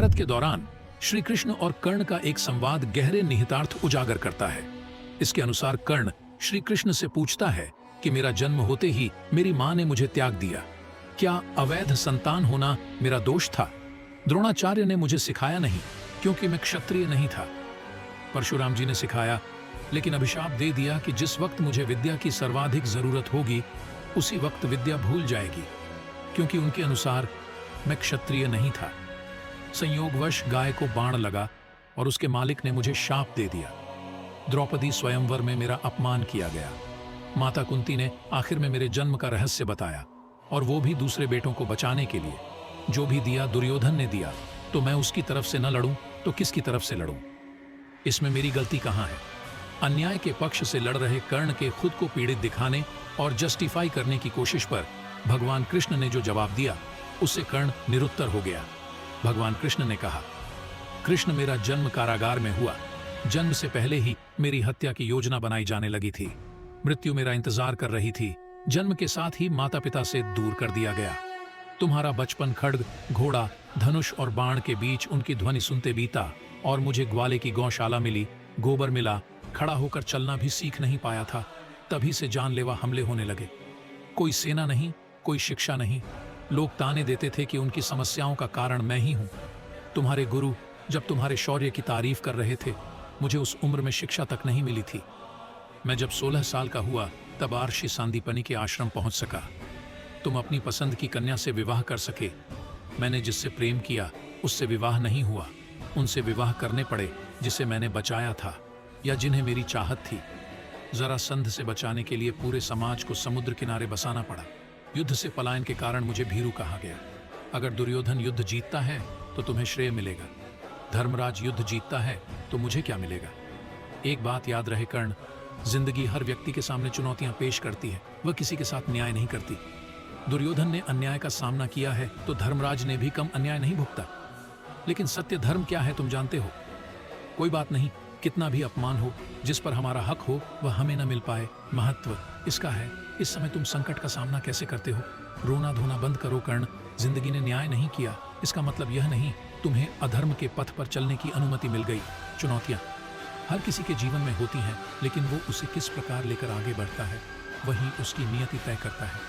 महाभारत के दौरान श्री कृष्ण और कर्ण का एक संवाद गहरे निहितार्थ उजागर करता है। इसके अनुसार कर्ण श्री कृष्ण से पूछता है कि मेरा जन्म होते ही मेरी मां ने मुझे त्याग दिया, क्या अवैध संतान होना मेरा दोष था? द्रोणाचार्य ने मुझे सिखाया नहीं क्योंकि मैं क्षत्रिय नहीं था। परशुराम जी ने सिखाया, लेकिन अभिशाप दे दिया कि जिस वक्त मुझे विद्या की सर्वाधिक जरूरत होगी उसी वक्त विद्या भूल जाएगी, क्योंकि उनके अनुसार मैं क्षत्रिय नहीं था। संयोगवश गाय को बाण लगा और उसके मालिक ने मुझे शाप दे दिया। द्रौपदी स्वयंवर में मेरा अपमान किया गया। माता कुंती ने आखिर में मेरे जन्म का रहस्य बताया, और वो भी दूसरे बेटों को बचाने के लिए। जो भी दिया दुर्योधन ने दिया, तो मैं उसकी तरफ से न लड़ूं तो किसकी तरफ से लड़ूं? इसमें मेरी गलती कहां है? अन्याय के पक्ष से लड़ रहे कर्ण के खुद को पीड़ित दिखाने और जस्टिफाई करने की कोशिश पर भगवान कृष्ण ने जो जवाब दिया उससे कर्ण निरुत्तर हो गया। भगवान कृष्ण ने कहा, कृष्ण, मेरा जन्म कारागार में हुआ। जन्म से पहले ही मेरी हत्या की योजना बनाई जाने लगी थी। मृत्यु मेरा इंतजार कर रही थी। जन्म के साथ ही माता पिता से दूर कर दिया गया। तुम्हारा बचपन खड्ग, घोड़ा, धनुष और बाण के बीच उनकी ध्वनि सुनते बीता, और मुझे ग्वाले की गौशाला मिली, गोबर मिला, खड़ा होकर चलना भी सीख नहीं पाया था। तभी से जानलेवा हमले होने लगे। कोई सेना नहीं, कोई शिक्षा नहीं। लोग ताने देते थे कि उनकी समस्याओं का कारण मैं ही हूं। तुम्हारे गुरु जब तुम्हारे शौर्य की तारीफ कर रहे थे, मुझे उस उम्र में शिक्षा तक नहीं मिली थी। मैं जब 16 साल का हुआ तब आर्षि सांदीपनि के आश्रम पहुंच सका। तुम अपनी पसंद की कन्या से विवाह कर सके। मैंने जिससे प्रेम किया उससे विवाह नहीं हुआ। उनसे विवाह करने पड़े जिसे मैंने बचाया था या जिन्हें मेरी चाहत थी। जरासंध से बचाने के लिए पूरे समाज को समुद्र किनारे बसाना पड़ा। युद्ध से पलायन के कारण मुझे भीरू कहा गया। अगर दुर्योधन युद्ध जीतता है तो तुम्हें श्रेय मिलेगा, धर्मराज युद्ध जीतता है तो मुझे क्या मिलेगा? एक बात याद रहे कर्ण, जिंदगी हर व्यक्ति के सामने चुनौतियां पेश करती है, वह किसी के साथ न्याय नहीं करती। दुर्योधन ने अन्याय का सामना किया है तो धर्मराज ने भी कम अन्याय नहीं भुगता। लेकिन सत्य धर्म क्या है तुम जानते हो? कोई बात नहीं, कितना भी अपमान हो, जिस पर हमारा हक हो वह हमें न मिल पाए, महत्व इसका है। इस समय तुम संकट का सामना कैसे करते हो? रोना धोना बंद करो कर्ण। जिंदगी ने न्याय नहीं किया, इसका मतलब यह नहीं तुम्हें अधर्म के पथ पर चलने की अनुमति मिल गई। चुनौतियां हर किसी के जीवन में होती हैं, लेकिन वो उसे किस प्रकार लेकर आगे बढ़ता है वही उसकी नियति तय करता है।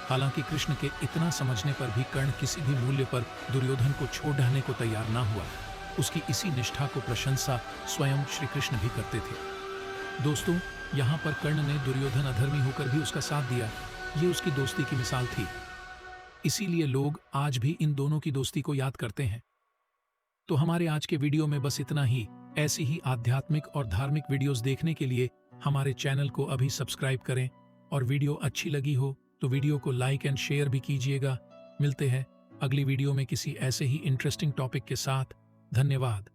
हालांकि कृष्ण के इतना समझने पर भी कर्ण किसी भी मूल्य पर दुर्योधन को छोड़ रहने को तैयार ना हुआ। उसकी इसी निष्ठा को प्रशंसा स्वयं श्री कृष्ण भी करते थे। दोस्तों, यहाँ पर कर्ण ने दुर्योधन अधर्मी होकर भी उसका साथ दिया। ये उसकी दोस्ती की मिसाल थी। इसीलिए लोग आज भी इन दोनों की दोस्ती को याद करते हैं। तो हमारे आज के वीडियो में बस इतना ही। ऐसी ही आध्यात्मिक और धार्मिक वीडियोस देखने के लिए हमारे चैनल को अभी सब्सक्राइब करें, और वीडियो अच्छी लगी हो तो वीडियो को लाइक एंड शेयर भी कीजिएगा। मिलते हैं अगली वीडियो में किसी ऐसे ही इंटरेस्टिंग टॉपिक के साथ। धन्यवाद।